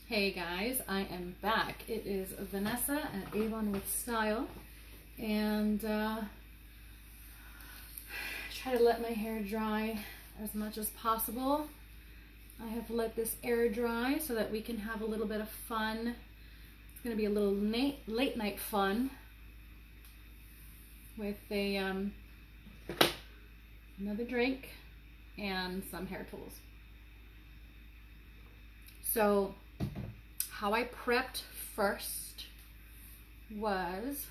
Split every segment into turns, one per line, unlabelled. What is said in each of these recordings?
Hey guys, I am back. It is Vanessa at Avon with Style, and try to let my hair dry as much as possible. I have let this air dry so that we can have a little bit of fun. It's going to be a little late night fun with a another drink and some hair tools. So how I prepped first was,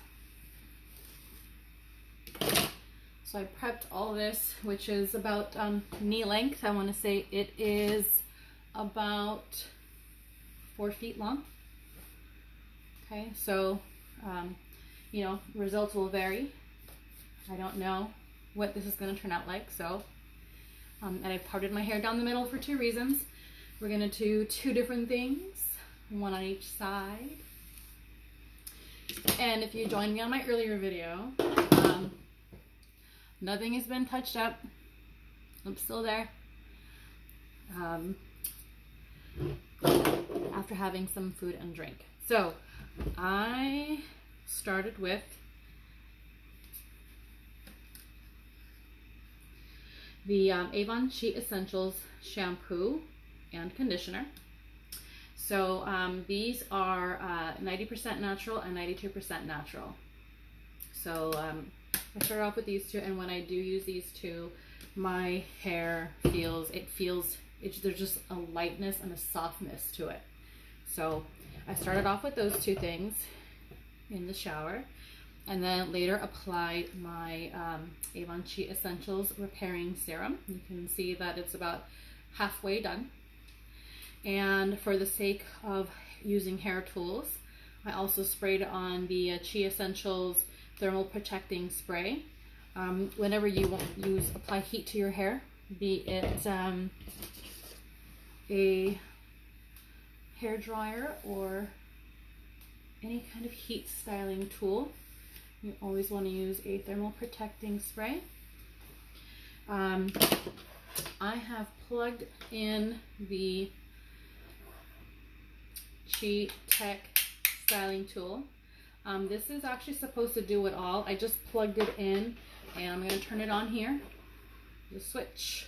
so I prepped all this, which is about knee length. I want to say it is about 4 feet long. Okay, so you know, results will vary. I don't know what this is going to turn out like, so and I parted my hair down the middle for 2 reasons. We're going to do 2 different things, one on each side. And if you joined me on my earlier video, nothing has been touched up. I'm still there. After having some food and drink. So I started with the Avon Sheet Essentials shampoo and conditioner. So these are 90% natural and 92% natural. So I start off with these 2, and when I do use these 2, my hair there's just a lightness and a softness to it. So I started off with those 2 things in the shower, and then later applied my Avon Sheet Essentials Repairing Serum. You can see that it's about halfway done. And for the sake of using hair tools, I also sprayed on the Chi Essentials Thermal Protecting Spray. Whenever you want apply heat to your hair, be it a hair dryer or any kind of heat styling tool, you always want to use a thermal protecting spray. I have plugged in the Chi Tech styling tool. This is actually supposed to do it all. I just plugged it in, and I'm going to turn it on here. The switch.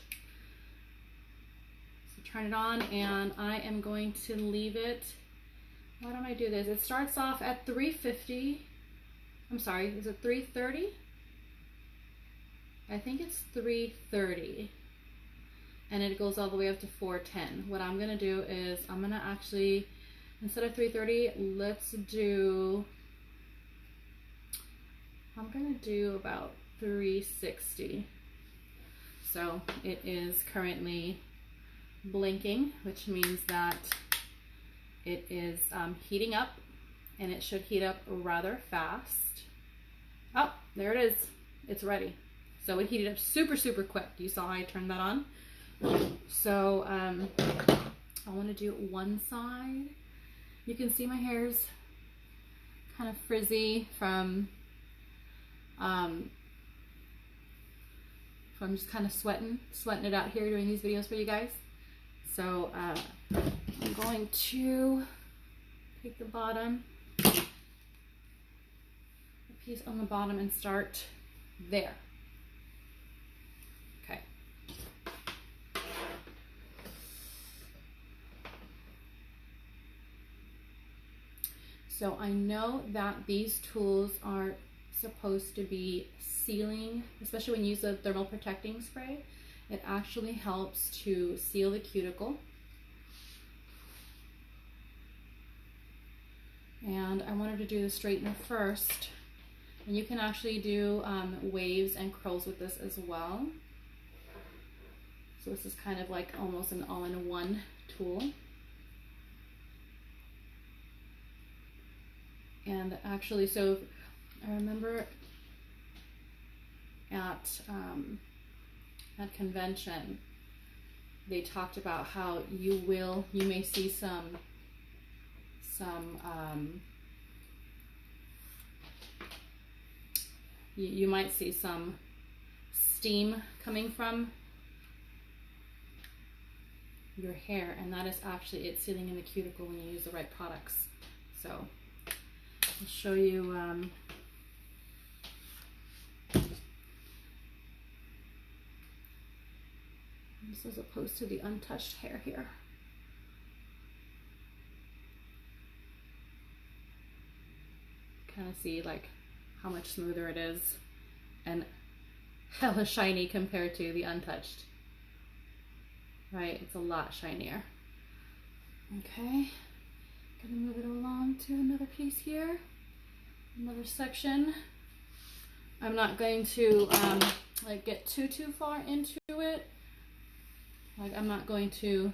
So turn it on, and I am going to leave it. Why don't I do this? It starts off at 350. I'm sorry, is it 330? I think it's 330. And it goes all the way up to 410. What I'm going to do is I'm going to actually, instead of 330, I'm going to do about 360. So it is currently blinking, which means that it is heating up, and it should heat up rather fast. Oh, there it is. It's ready. So it heated up super quick. You saw I turned that on. So I want to do one side. You can see my hair's kind of frizzy from just kind of sweating it out here doing these videos for you guys. So I'm going to take the bottom, a piece on the bottom, and start there. Okay. So I know that these tools are supposed to be sealing, especially when you use the thermal protecting spray. It actually helps to seal the cuticle. And I wanted to do the straightener first. And you can actually do waves and curls with this as well. So this is kind of like almost an all-in-one tool. And actually, so I remember at convention, they talked about how you may see some you might see some steam coming from your hair, and that is actually it sealing in the cuticle when you use the right products. So I'll show you this as opposed to the untouched hair here. Kind of see like how much smoother it is and hella shiny compared to the untouched. Right, it's a lot shinier. Okay, gonna move it along to another piece here, another section. I'm not going to like get too far into it. Like I'm not going to.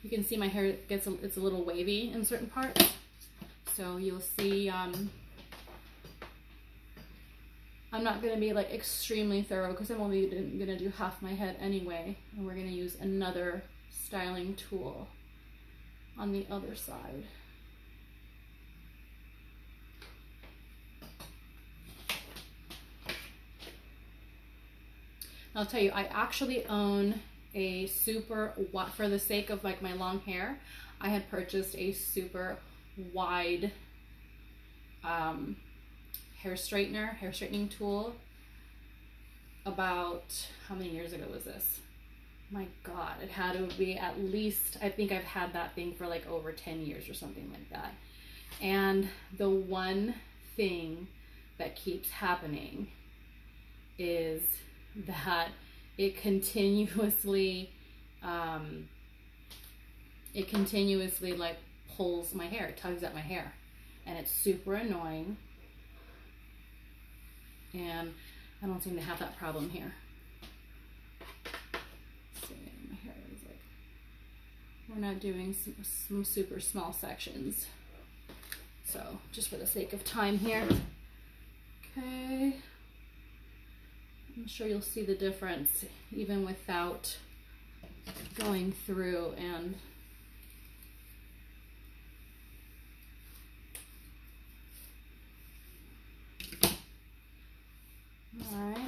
You can see my hair it's a little wavy in certain parts, so you'll see. I'm not going to be like extremely thorough because I'm only going to do half my head anyway, and we're going to use another styling tool on the other side. I'll tell you, I actually own a super, for the sake of like my long hair, I had purchased a super wide hair straightening tool about, how many years ago was this? My God, it had to be at least, I think I've had that thing for like over 10 years or something like that. And the one thing that keeps happening is that it continuously like pulls my hair, it tugs at my hair, and it's super annoying. And I don't seem to have that problem here. See, my hair is like, we're not doing some super small sections. So just for the sake of time here. Okay. I'm sure you'll see the difference even without going through and all right.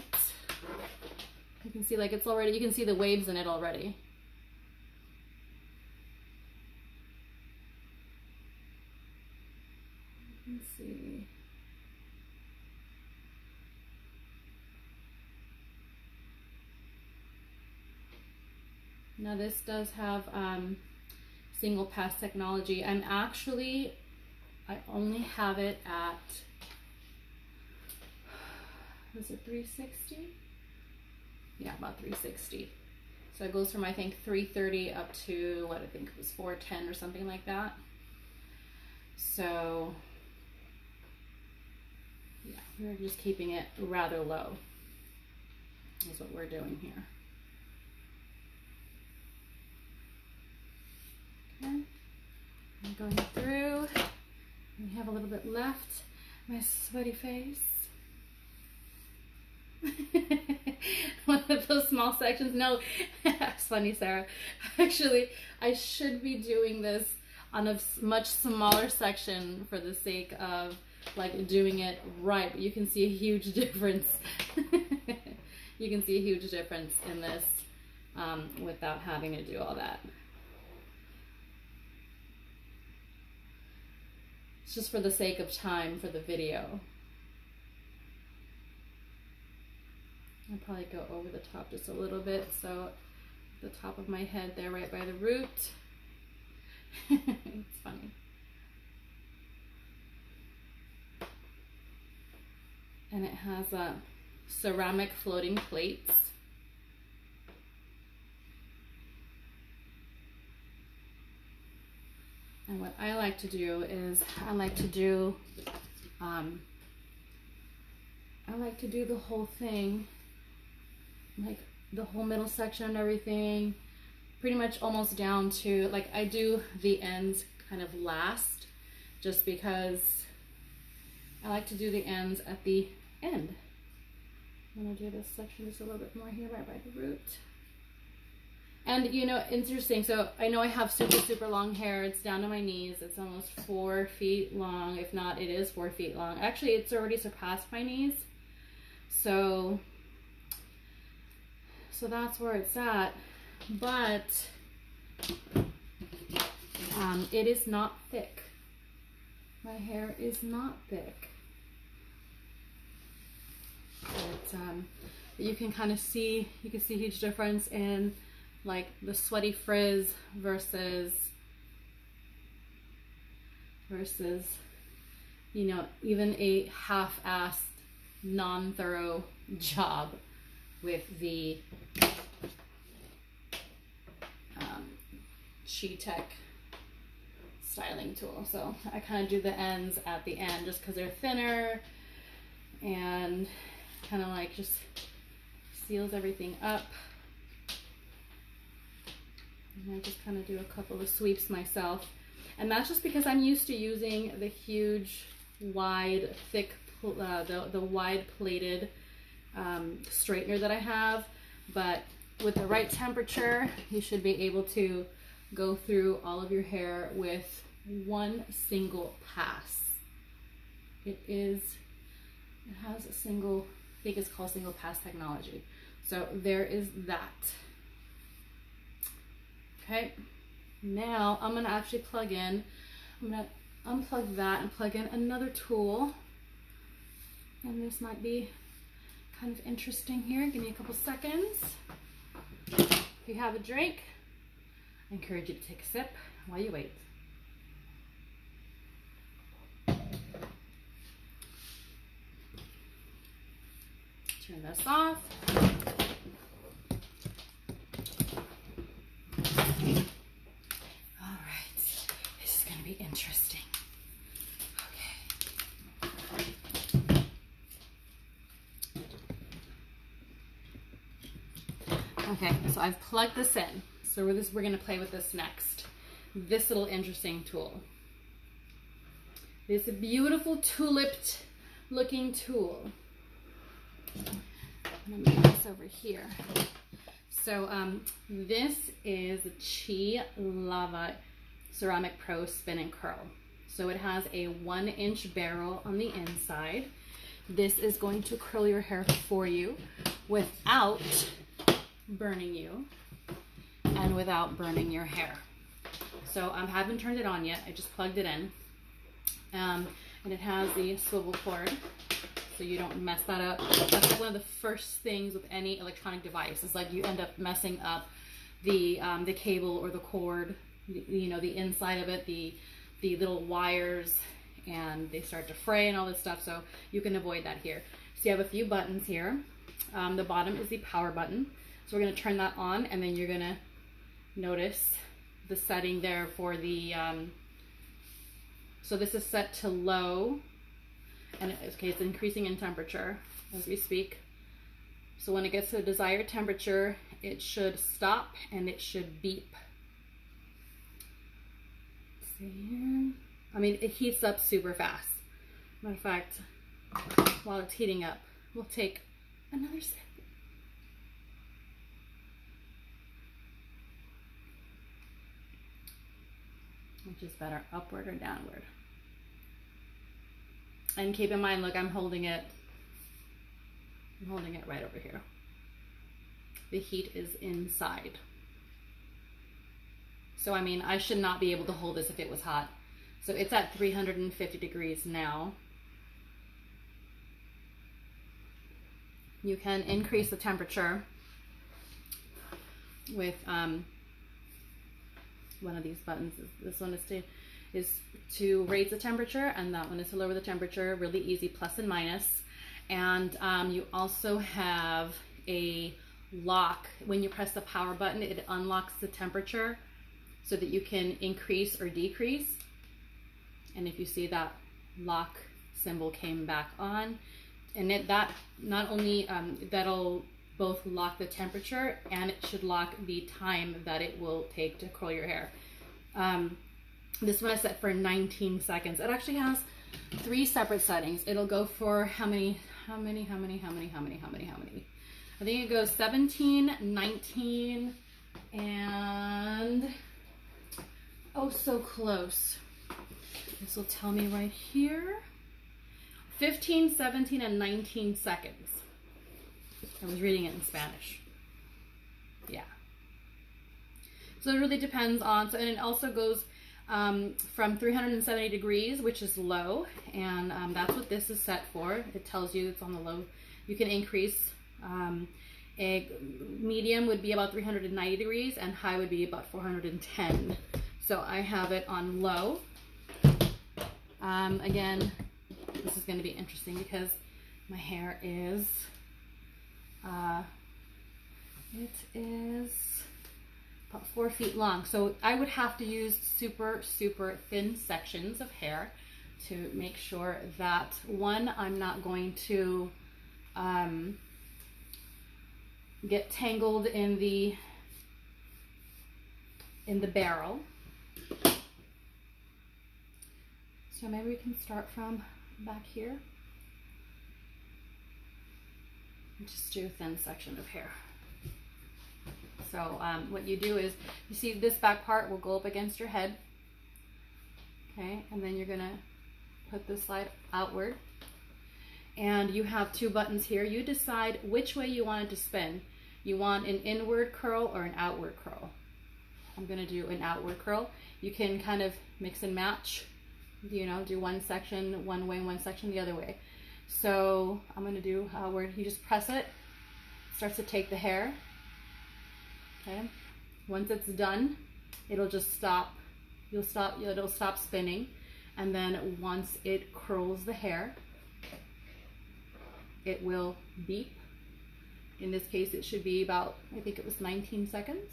You can see like it's already, you can see the waves in it already. Let's see. Now this does have single pass technology. I only have it at, was it 360? Yeah, about 360. So it goes from I think 330 up to what I think it was 410 or something like that. So yeah, we're just keeping it rather low is what we're doing here. Okay, I'm going through. We have a little bit left. My sweaty face. One of those small sections. No, it's funny, Sarah. Actually, I should be doing this on a much smaller section for the sake of like doing it right. But you can see a huge difference. You can see a huge difference in this without having to do all that. It's just for the sake of time for the video. I'll probably go over the top just a little bit, so the top of my head there right by the root. It's funny. And it has ceramic floating plates. And what I like to do is I like to do the whole thing, like the whole middle section and everything, pretty much almost down to, like, I do the ends kind of last just because I like to do the ends at the end. I'm gonna do this section just a little bit more here right by the root. And you know, interesting, so I know I have super long hair. It's down to my knees. It's almost 4 feet long. If not, it is 4 feet long. Actually, it's already surpassed my knees. So that's where it's at. But It is not thick. My hair is not thick. But you can kind of see, you can see a huge difference in like the sweaty frizz versus, you know, even a half-assed, non-thorough job with the SheTech styling tool. So I kind of do the ends at the end just because they're thinner and kind of like just seals everything up. And I just kind of do a couple of sweeps myself. And that's just because I'm used to using the huge, wide, thick, the wide plated straightener that I have. But with the right temperature, you should be able to go through all of your hair with one single pass. It has a single, I think it's called single pass technology. So there is that. Okay, now I'm gonna actually plug in, I'm gonna unplug that and plug in another tool. And this might be kind of interesting here. Give me a couple seconds. If you have a drink, I encourage you to take a sip while you wait. Turn this off. All right, this is going to be interesting. Okay, so I've plugged this in. So we're going to play with this next. This little interesting tool. It's a beautiful tuliped looking tool. I'm gonna move this over here. So this is a Chi Lava Ceramic Pro Spin and Curl. So it has a 1-inch barrel on the inside. This is going to curl your hair for you without burning you and without burning your hair. So I haven't turned it on yet. I just plugged it in. And it has the swivel cord, so you don't mess that up. That's like one of the first things with any electronic device. Is like you end up messing up the cable or the cord, you know, the inside of it, the little wires, and they start to fray and all this stuff. So you can avoid that here. So you have a few buttons here. The bottom is the power button. So we're going to turn that on, and then you're going to notice the setting there for the so this is set to low, and it's increasing in temperature as we speak. So when it gets to the desired temperature, it should stop and it should beep. See here? I mean, it heats up super fast. Matter of fact, while it's heating up, we'll take another sip. Which is better, upward or downward? And keep in mind, look, I'm holding it right over here. The heat is inside. So I mean, I should not be able to hold this if it was hot. So it's at 350 degrees now. You can increase the temperature with one of these buttons. This one is to raise the temperature, and that one is to lower the temperature. Really easy, plus and minus. And you also have a lock. When you press the power button, it unlocks the temperature so that you can increase or decrease. And if you see, that lock symbol came back on, and that not only that'll both lock the temperature, and it should lock the time that it will take to curl your hair. This one I set for 19 seconds. It actually has 3 separate settings. It'll go for how many? I think it goes 17, 19, and oh, so close. This will tell me right here. 15, 17, and 19 seconds. I was reading it in Spanish. Yeah. So it really depends on, so, and it also goes from 370 degrees, which is low, and that's what this is set for. It tells you it's on the low. You can increase. A medium would be about 390 degrees and high would be about 410. So I have it on low. Again, this is going to be interesting because my hair is, it is about 4 feet long. So I would have to use super, super thin sections of hair to make sure that, one, I'm not going to get tangled in the barrel. So maybe we can start from back here. And just do a thin section of hair. So what you do is, you see this back part will go up against your head. Okay, and then you're gonna put this side outward. And you have 2 buttons here. You decide which way you want it to spin. You want an inward curl or an outward curl. I'm gonna do an outward curl. You can kind of mix and match, you know, do one section one way, one section the other way. So I'm gonna do where you just press it, starts to take the hair. Okay, once it's done, it'll just stop. It'll stop spinning, and then once it curls the hair, it will beep. In this case, it should be about, I think it was 19 seconds.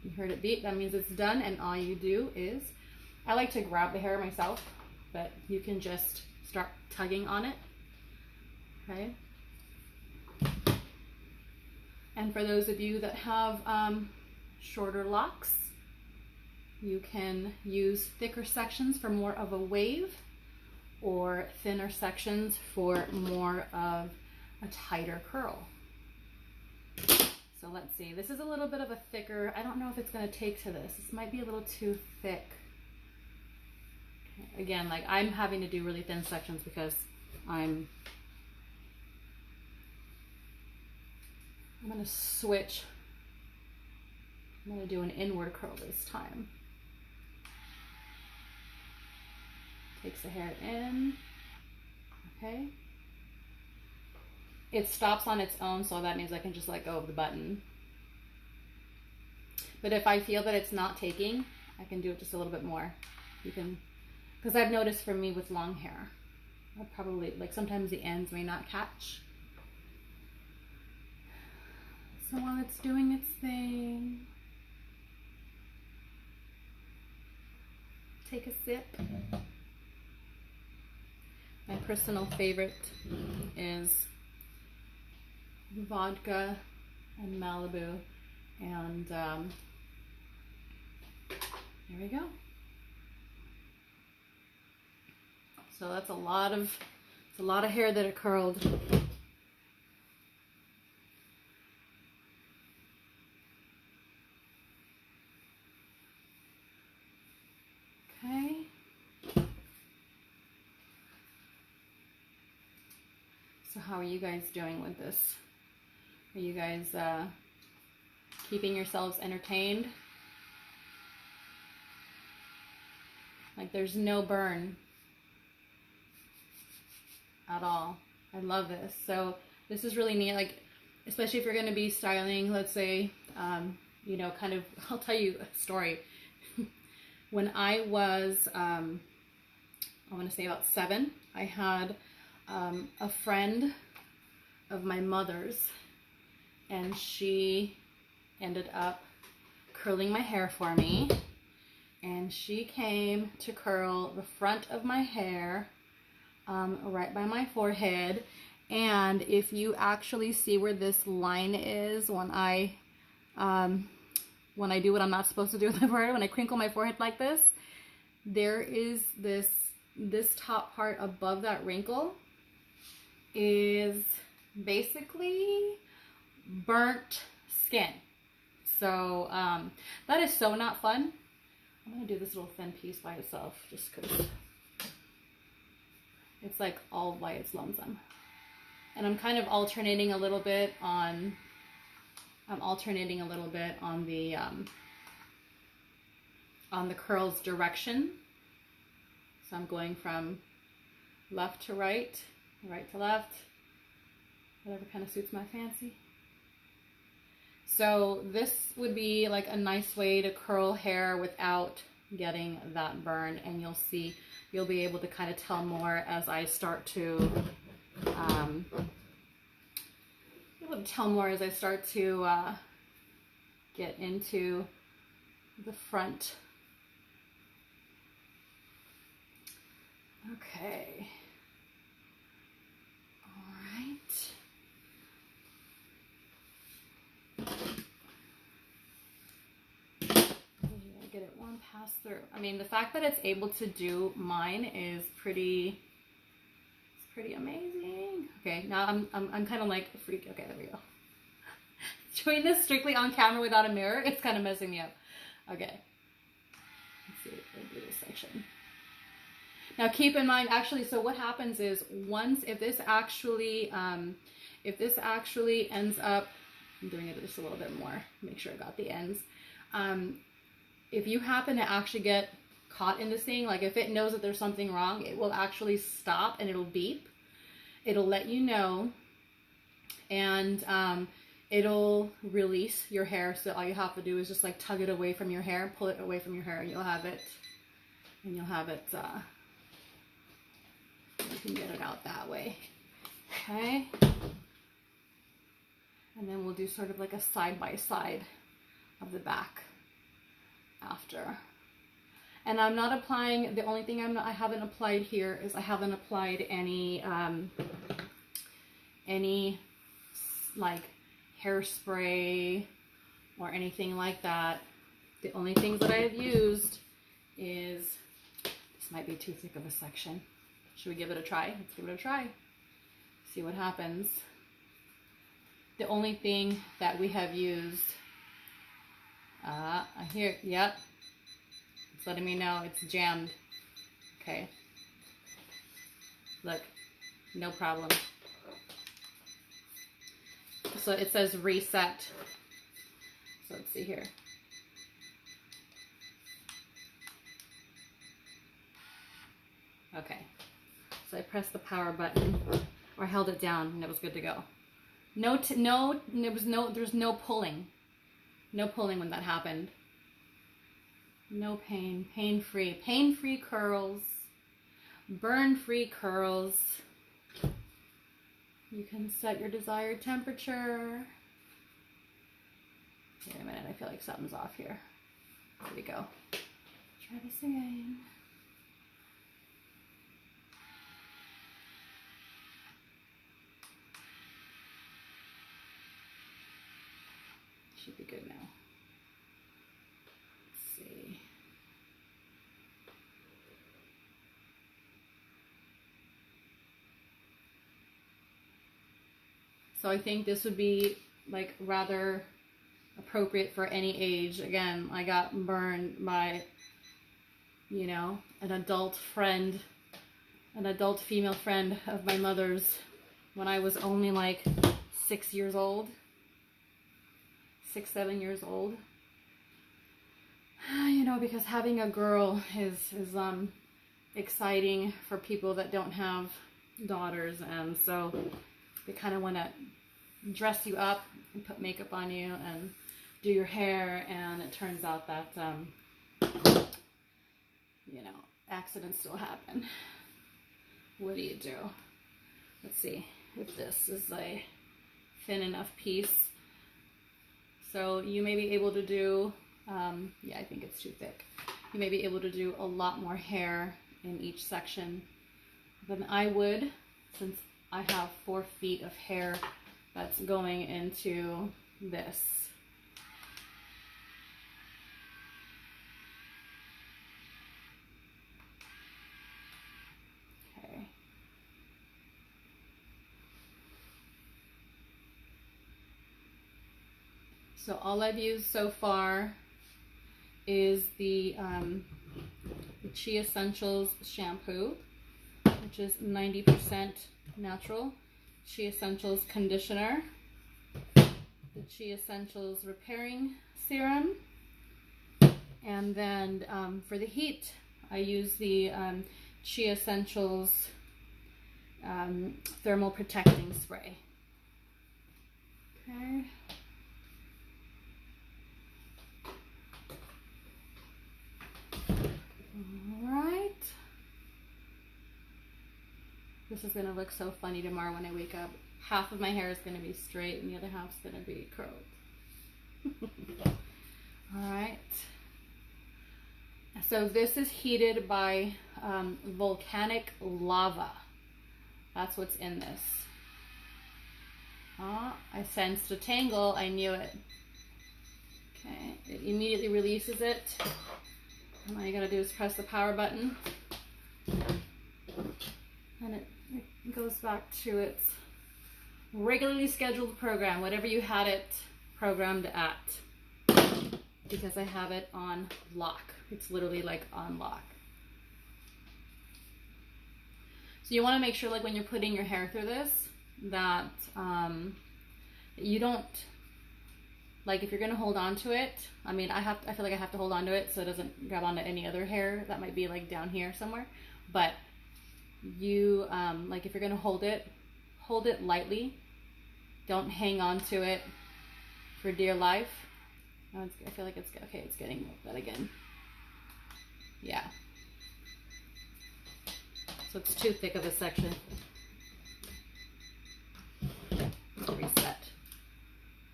You heard it beep, that means it's done, and all you do is, I like to grab the hair myself, but you can just start tugging on it, okay? And for those of you that have shorter locks, you can use thicker sections for more of a wave, or thinner sections for more of a tighter curl. So let's see, this is a little bit of a thicker, I don't know if it's gonna take to this. This might be a little too thick. Okay. Again, like I'm having to do really thin sections because I'm gonna switch. I'm gonna do an inward curl this time. Takes the hair in, okay. It stops on its own, so that means I can just let go of the button. But if I feel that it's not taking, I can do it just a little bit more. You can, because I've noticed for me with long hair, I'll probably, like sometimes the ends may not catch. So while it's doing its thing, take a sip. My personal favorite is vodka and Malibu, and there we go. So that's a lot of hair that it curled. Okay. So how are you guys doing with this? Are you guys keeping yourselves entertained? Like there's no burn at all. I love this. So this is really neat, like especially if you're going to be styling, let's say, you know, kind of, I'll tell you a story. When I was, I want to say about 7, I had a friend of my mother's, and she ended up curling my hair for me, and she came to curl the front of my hair right by my forehead. And if you actually see where this line is when I do what I'm not supposed to do with my forehead, when I crinkle my forehead like this, there is this top part above that wrinkle is basically burnt skin. So that is so not fun. I'm gonna do this little thin piece by itself just because it's like all by its lonesome. And I'm kind of alternating a little bit on, on the curls direction. So I'm going from left to right, right to left, whatever kind of suits my fancy. So this would be like a nice way to curl hair without getting that burn, and you'll see, you'll be able to kind of tell more as I start to, get into the front. Okay. All right. Get it one pass through. I mean, the fact that it's able to do mine is pretty amazing. Okay, now I'm kind of like a freak. Okay, there we go. Doing this strictly on camera without a mirror, it's kind of messing me up. Okay, let's see. We'll do this section. Now keep in mind, actually, so what happens is if this actually ends up, I'm doing it just a little bit more, make sure I got the ends. If you happen to actually get caught in this thing, like if it knows that there's something wrong, it will actually stop and it'll beep. It'll let you know, and it'll release your hair. So all you have to do is just like tug it away from your hair, pull it away from your hair, and you'll have it, you can get it out that way. Okay. And then we'll do sort of like a side by side of the back after. And I'm not applying, the only thing I haven't applied here is I haven't applied any like hairspray or anything like that. The only things that I have used is, this might be too thick of a section. Should we give it a try? Let's give it a try. See what happens. The only thing that we have used, I hear, yep, it's letting me know it's jammed. Okay, look, no problem. So it says reset. So let's see here. Okay, so I pressed the power button, or held it down, and it was good to go. There's no pulling. No pulling when that happened. No pain. Pain-free. Pain-free curls. Burn-free curls. You can set your desired temperature. Wait a minute, I feel like something's off here. There we go. Try this again. Should be good now. Let's see. So I think this would be like rather appropriate for any age. Again, I got burned by, you know, an adult friend, an adult female friend of my mother's when I was only like 6 years old. 6, 7 years old. You know, because having a girl is exciting for people that don't have daughters, and so they kind of want to dress you up and put makeup on you and do your hair, and it turns out that you know, accidents still happen. What do you do? Let's see if this is a thin enough piece. So you may be able to do, yeah, I think it's too thick. You may be able to do a lot more hair in each section than I would, since I have 4 feet of hair that's going into this. Okay. So all I've used so far is the Chi Essentials shampoo, which is 90% natural. Chi Essentials Conditioner, the Chi Essentials Repairing Serum, and then for the heat, I use the Chi Essentials Thermal Protecting Spray. Okay. Alright. This is going to look so funny tomorrow when I wake up. Half of my hair is going to be straight and the other half's going to be curled. Alright. So this is heated by volcanic lava. That's what's in this. I sensed a tangle. I knew it. Okay, it immediately releases it. And all you gotta do is press the power button. And it goes back to its regularly scheduled program, whatever you had it programmed at. Because I have it on lock. It's literally like on lock. So you want to make sure, like when you're putting your hair through this, that you don't, like if you're going to hold on to it, I mean, I feel like I have to hold on to it so it doesn't grab onto any other hair that might be like down here somewhere. But you, like if you're going to hold it lightly. Don't hang on to it for dear life. Oh, I feel like it's, okay, it's getting like that again. Yeah. So it's too thick of a section. Reset.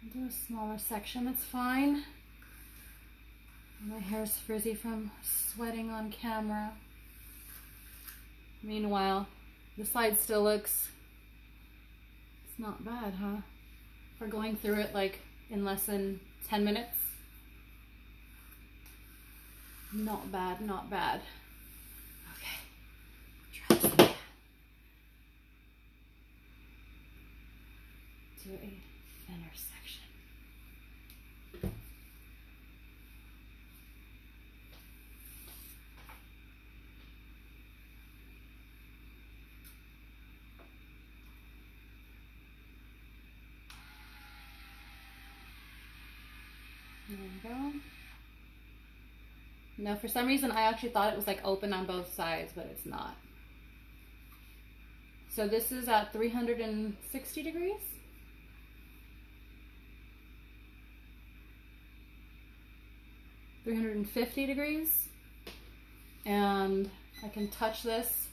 I'll do a smaller section, that's fine. My hair's frizzy from sweating on camera. Meanwhile, the side still looks, it's not bad, huh? We're going through it like in less than 10 minutes. Not bad, not bad. Okay, try this again. Do a thinner section. There we go. No, for some reason I actually thought it was like open on both sides, but it's not. So this is at 360 degrees. $350, and I can touch this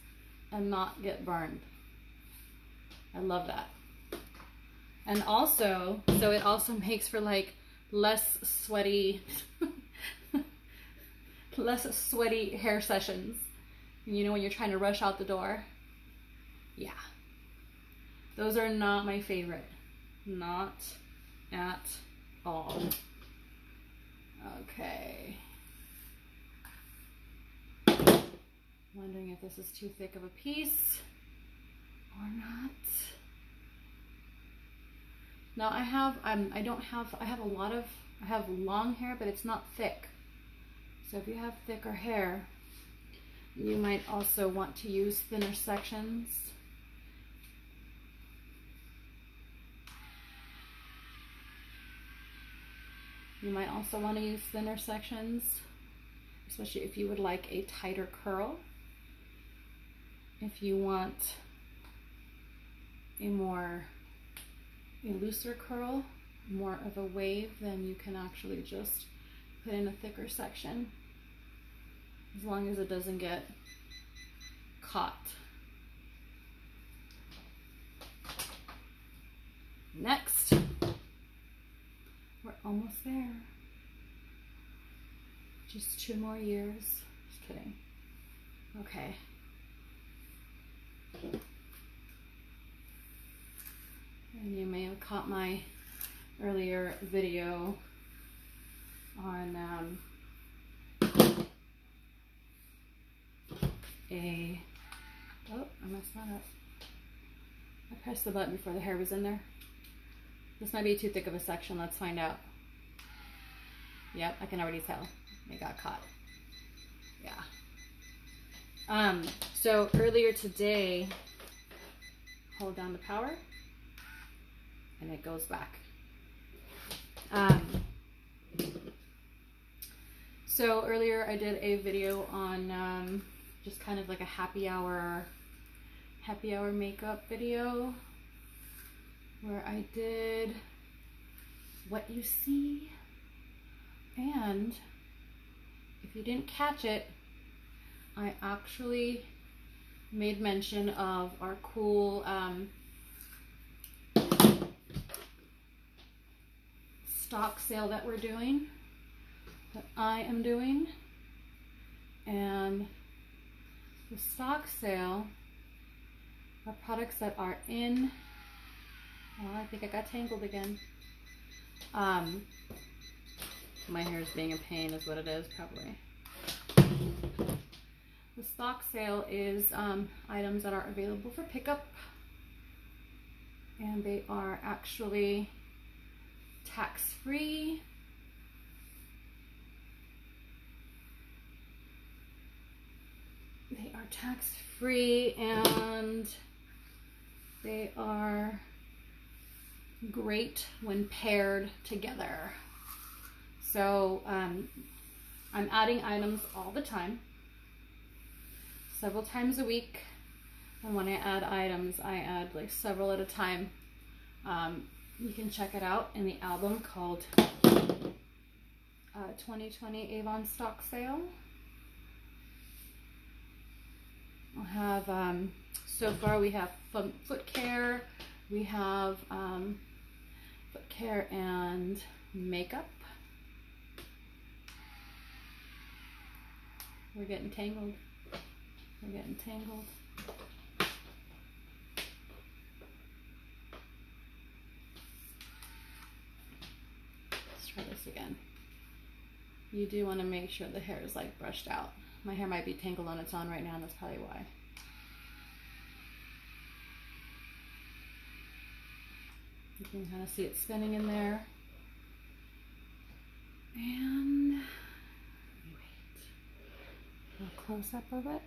and not get burned. I love that. And also, so it also makes for like less sweaty less sweaty hair sessions. You know, when you're trying to rush out the door. Yeah. Those are not my favorite. Not at all. Okay. Wondering if this is too thick of a piece or not. Now I have I have long hair, but it's not thick. So if you have thicker hair, you might also want to use thinner sections. You might also want to use thinner sections, especially if you would like a tighter curl. If you want a looser curl, more of a wave, then you can actually just put in a thicker section, as long as it doesn't get caught. Next, we're almost there. Just 2 more years. Just kidding. Okay. And you may have caught my earlier video on oh, I messed that up. I pressed the button before the hair was in there. This might be too thick of a section. Let's find out. Yep, I can already tell. It got caught. Yeah. So earlier today, hold down the power. and it goes back. So earlier I did a video on just kind of like a happy hour makeup video where I did what you see, and if you didn't catch it, I actually made mention of our cool stock sale that we're doing, that I am doing. And the stock sale are products that are in, oh, I think I got tangled again. My hair is being a pain is what it is, probably. The stock sale is items that are available for pickup, and they are actually tax-free. They are tax-free, and they are great when paired together. So I'm adding items all the time, several times a week. And when I add items, I add like several at a time. You can check it out in the album called 2020 Avon Stock Sale. I'll have, so far we have foot care, we have foot care and makeup. We're getting tangled. We're getting tangled. Let's try this again. You do want to make sure the hair is like brushed out. My hair might be tangled on its own right now, and that's probably why. You can kind of see it spinning in there. And wait, a close up of it.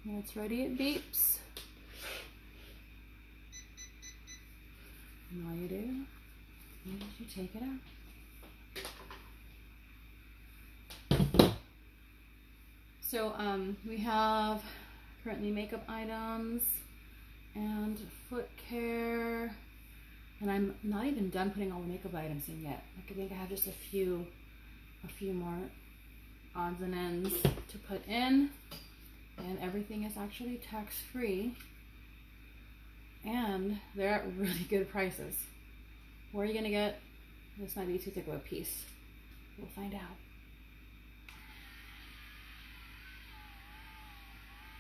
When it's ready, it beeps. And all you do is you take it out. So we have currently makeup items and foot care, and I'm not even done putting all the makeup items in yet. Like, I think I have just a few more odds and ends to put in, and everything is actually tax-free, and they're at really good prices. Where are you gonna get? This might be too thick of a piece. We'll find out.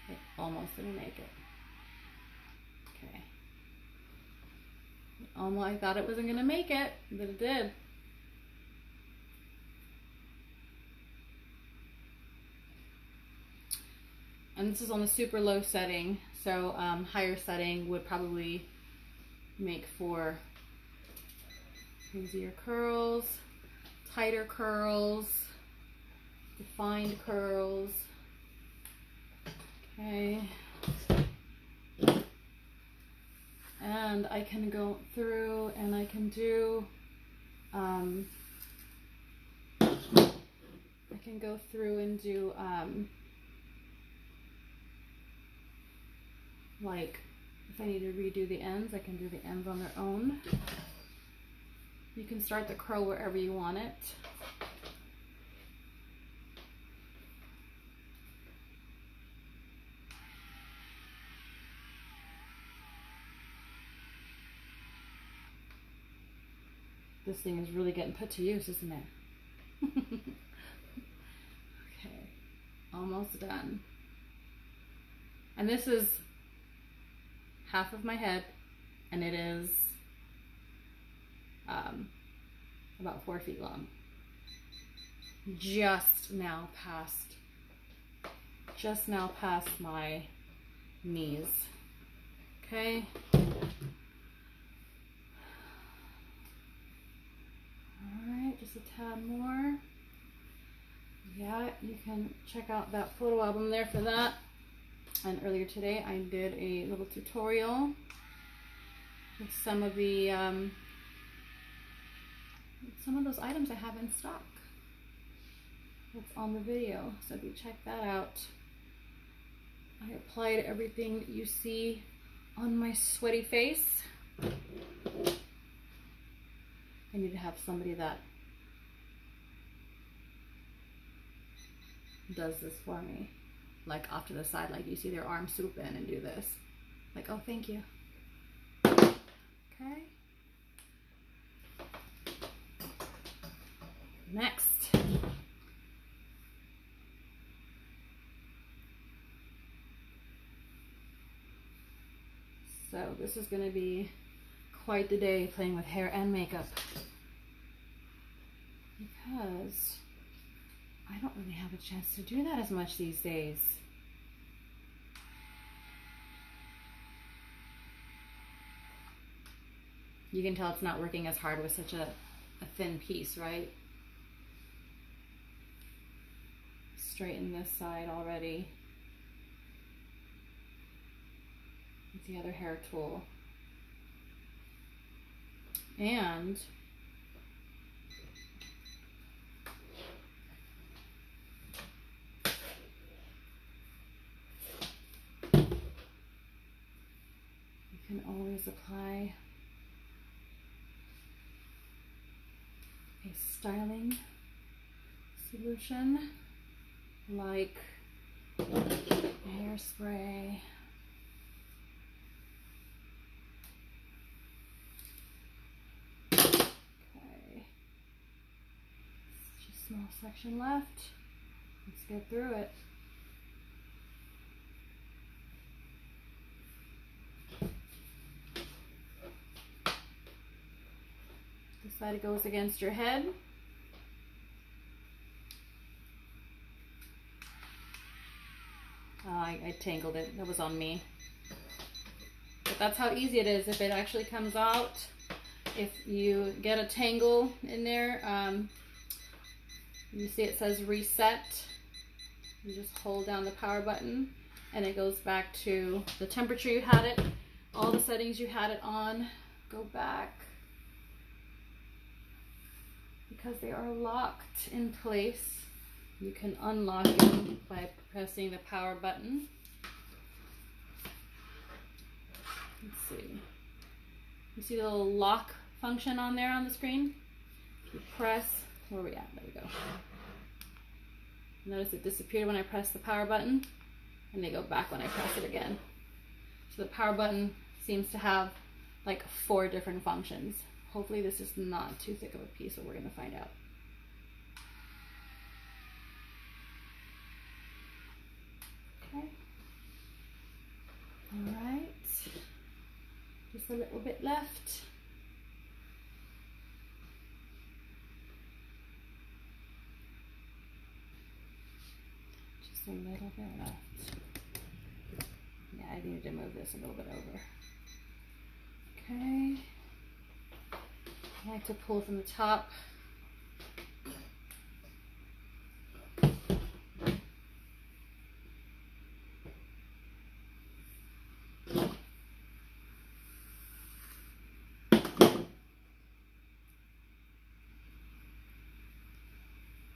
It almost didn't make it. Okay. Almost, I thought it wasn't gonna make it, but it did. And this is on the super low setting, so higher setting would probably make for easier curls, tighter curls, defined curls. Okay. And I can go through and I can do like, if I need to redo the ends, I can do the ends on their own. You can start the curl wherever you want it. This thing is really getting put to use, isn't it? Okay, almost done. And this is half of my head, and it is about 4 feet long. Just now past my knees. Okay. Alright, just a tad more. Yeah, you can check out that photo album there for that. And earlier today I did a little tutorial with some of those items I have in stock. That's on the video, so if you check that out. I applied everything you see on my sweaty face. I need to have somebody that does this for me, like off to the side, like you see their arm swoop in and do this, like, oh, thank you. Okay, next. So this is going to be quite the day playing with hair and makeup, because I don't really have a chance to do that as much these days. You can tell it's not working as hard with such a thin piece, right? Straighten this side already with the other hair tool. And you can always apply a styling solution like hairspray. Okay, just small section left. Let's get through it. This side goes against your head. Oh, I tangled it. That was on me. But that's how easy it is if it actually comes out. If you get a tangle in there, you see it says reset. You just hold down the power button and it goes back to the temperature you had it, all the settings you had it on. Go back, because they are locked in place. You can unlock them by pressing the power button. Let's see. You see the little lock function on there on the screen? If you press, where are we at? There we go. Notice it disappeared when I pressed the power button, and they go back when I press it again. So the power button seems to have like 4 different functions. Hopefully this is not too thick of a piece, so we're going to find out. Okay. All right. Just a little bit left. Just a little bit left. Yeah, I needed to move this a little bit over. Okay. I like to pull from the top.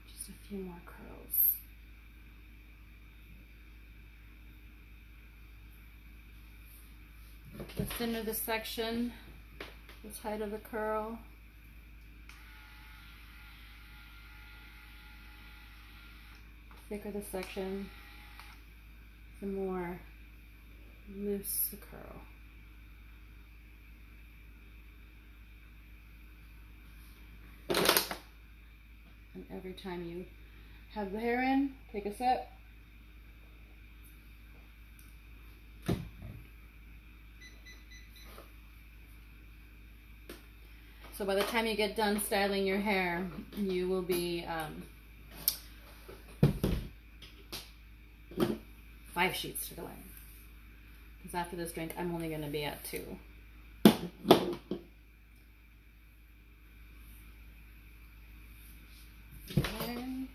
Just a few more curls. The thinner the section, the tighter the curl. The thicker the section, the more loose the curl. And every time you have the hair in, take a sip. So by the time you get done styling your hair, you will be 5 sheets to go in. Because after this drink, I'm only going to be at 2. Okay.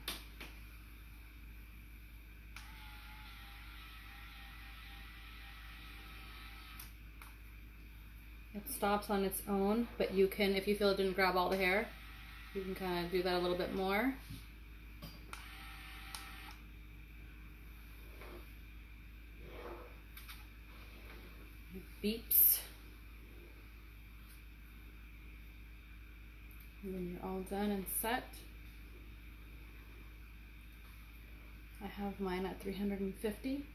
stops on its own, but you can, if you feel it didn't grab all the hair, you can kind of do that a little bit more. It beeps. And when you're all done and set, I have mine at 350.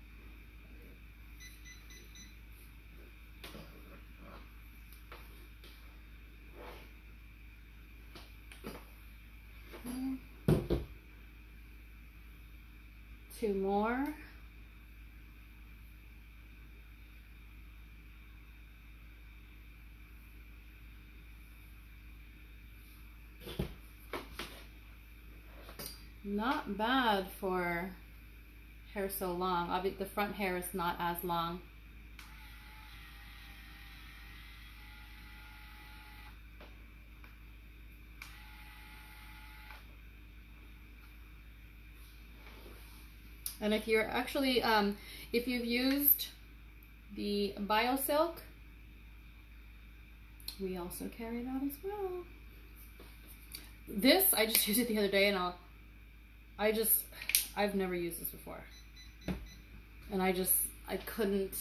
Two more. Not bad for hair so long. Obviously, the front hair is not as long. And if you're actually, if you've used the BioSilk, we also carry that as well. This, I just used it the other day, and I've never used this before. And I couldn't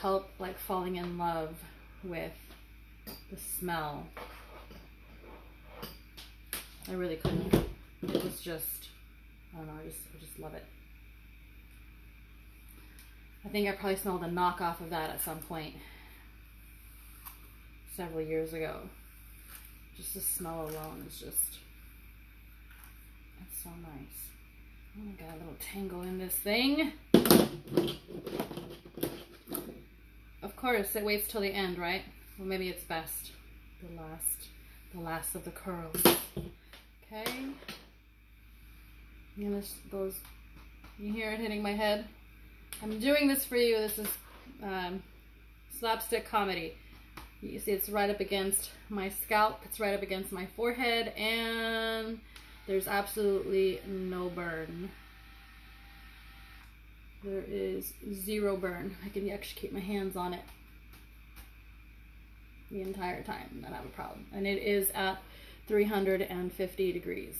help like falling in love with the smell. I really couldn't. It was just, I don't know, I just love it. I think I probably smelled a knockoff of that at some point several years ago. Just the smell alone is just, it's so nice. Oh, I got a little tangle in this thing. Of course, it waits till the end, right? Well, maybe it's best. The last of the curls. Okay. And this goes, you hear it hitting my head? I'm doing this for you. This is slapstick comedy. You see it's right up against my scalp. It's right up against my forehead, and there's absolutely no burn. There is zero burn. I can actually keep my hands on it the entire time, not have a problem. And it is at 350 degrees.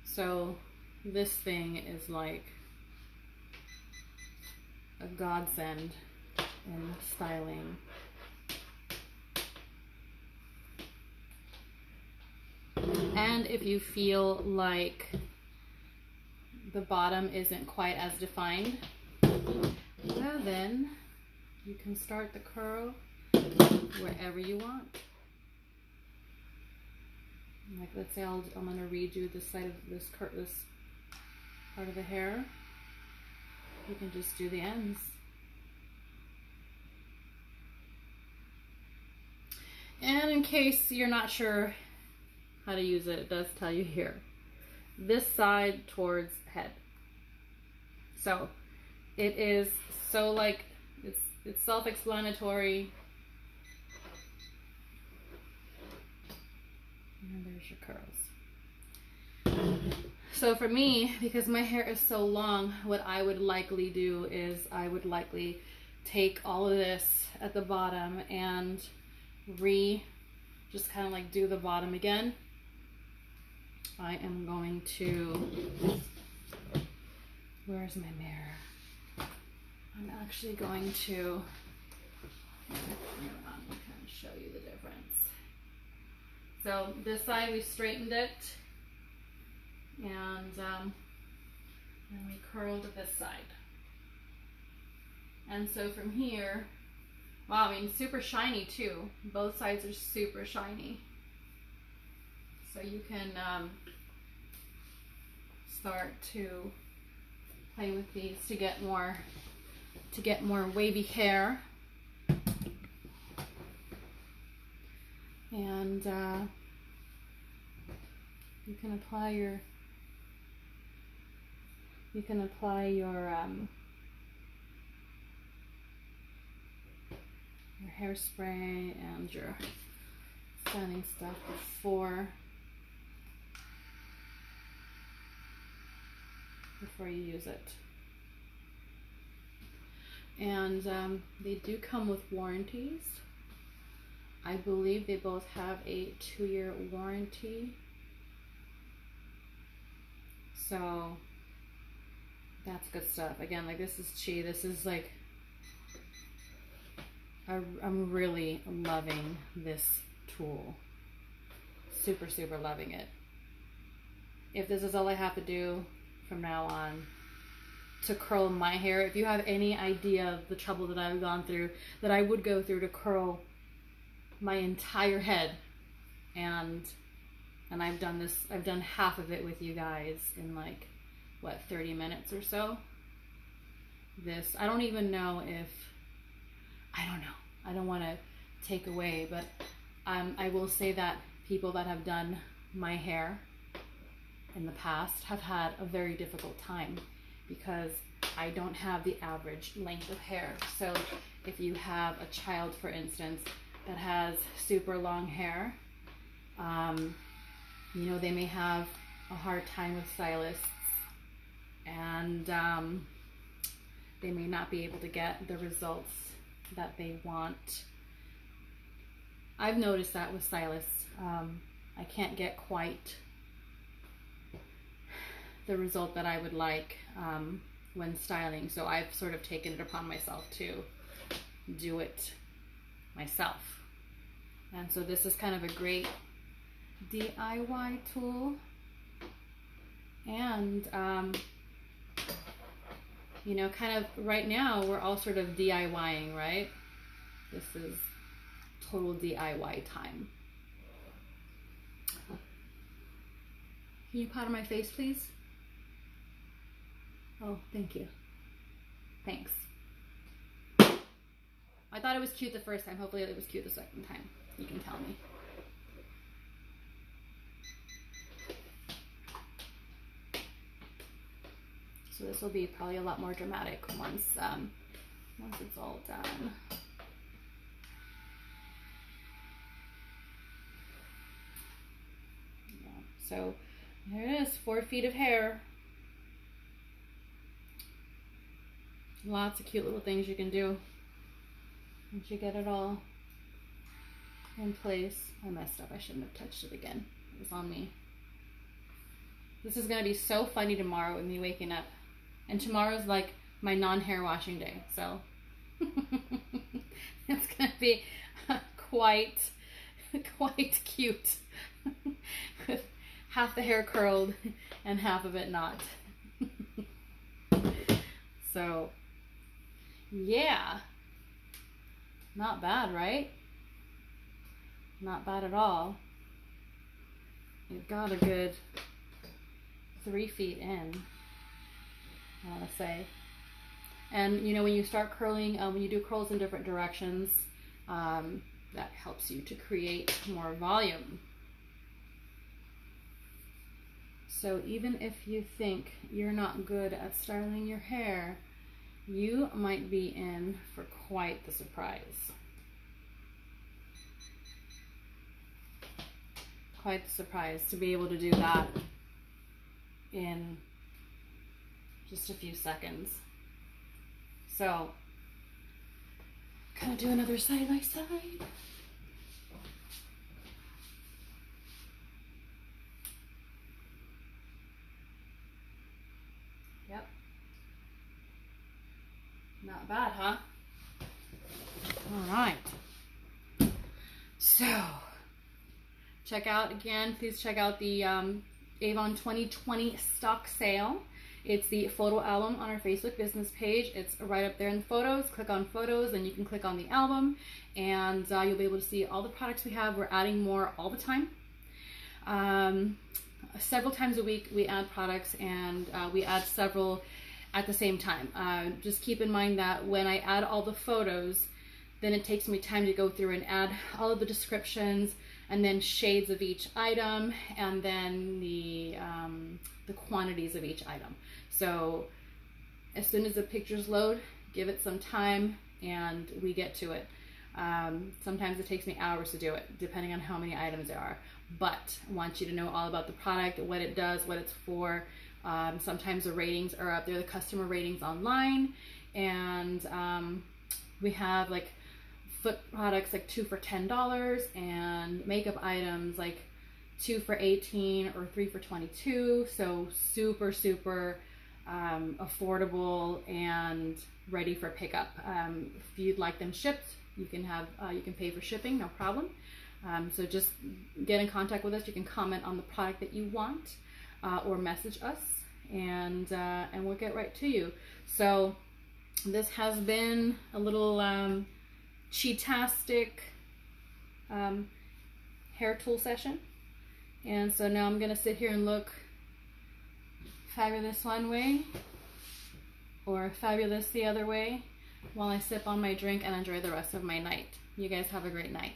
So this thing is like a godsend in styling. And if you feel like the bottom isn't quite as defined, well then you can start the curl wherever you want. Like, let's say I'm going to redo this side of this part of the hair. You can just do the ends. And in case you're not sure how to use it, it does tell you here. This side towards head. So it is so like, it's self-explanatory. And there's your curls. So for me, because my hair is so long, what I would likely do is I would likely take all of this at the bottom and just kind of like do the bottom again. I am going to, where's my mirror? I'm actually going to, I'm going to show you the difference. So this side we straightened it, and then we curled this side. And so from here, wow, I mean, super shiny too. Both sides are super shiny. So you can start to play with these to get more wavy hair. And you can apply your hairspray and your styling stuff before you use it. And they do come with warranties. I believe they both have a 2-year warranty. So that's good stuff. Again, like this is Chi. This is like, I'm really loving this tool. Super, super loving it. If this is all I have to do from now on to curl my hair, if you have any idea of the trouble that I've gone through, that I would go through to curl my entire head, and I've done this, I've done half of it with you guys in like, what, 30 minutes or so. This, I don't even know if, I don't know, I don't want to take away, but I will say that people that have done my hair in the past have had a very difficult time because I don't have the average length of hair. So if you have a child, for instance, that has super long hair, you know, they may have a hard time with stylists, and they may not be able to get the results that they want. I've noticed that with stylists. I can't get quite the result that I would like when styling, so I've sort of taken it upon myself to do it myself. And so this is kind of a great DIY tool. And you know, kind of right now we're all sort of DIYing, right? This is total DIY time. Can you pat on my face, please? Oh, thank you. Thanks. I thought it was cute the first time. Hopefully it was cute the second time. You can tell me. So this will be probably a lot more dramatic once it's all done. Yeah. So there it is, 4 feet of hair. Lots of cute little things you can do once you get it all in place. I messed up. I shouldn't have touched it again. It was on me. This is going to be so funny tomorrow with me waking up. And tomorrow's like my non-hair washing day. So it's going to be quite cute. With half the hair curled and half of it not. So yeah, not bad, right? Not bad at all. You've got a good 3 feet in, I want to say. And you know, when you start curling, when you do curls in different directions, that helps you to create more volume. So even if you think you're not good at styling your hair, you might be in for quite the surprise. Quite the surprise to be able to do that in just a few seconds. So, gonna do another side by side. Yep. Not bad, huh? All right. So, check out again, please check out the Avon 2020 stock sale. It's the photo album on our Facebook business page. It's right up there in the photos. Click on photos and you can click on the album, and you'll be able to see all the products we have. We're adding more all the time. Several times a week we add products, and we add several at the same time. Just keep in mind that when I add all the photos, then it takes me time to go through and add all of the descriptions, and then shades of each item, and then the quantities of each item. So as soon as the pictures load, give it some time and we get to it. Sometimes it takes me hours to do it, depending on how many items there are. But I want you to know all about the product, what it does, what it's for. Sometimes the ratings are up there, the customer ratings online, and we have like foot products like 2 for $10, and makeup items like 2 for $18 or 3 for $22. So super affordable and ready for pickup. If you'd like them shipped, you can pay for shipping, no problem. So just get in contact with us. You can comment on the product that you want, or message us, and we'll get right to you. So this has been a little Cheatastic hair tool session, and so now I'm gonna sit here and look fabulous one way or fabulous the other way while I sip on my drink and enjoy the rest of my night. You guys have a great night.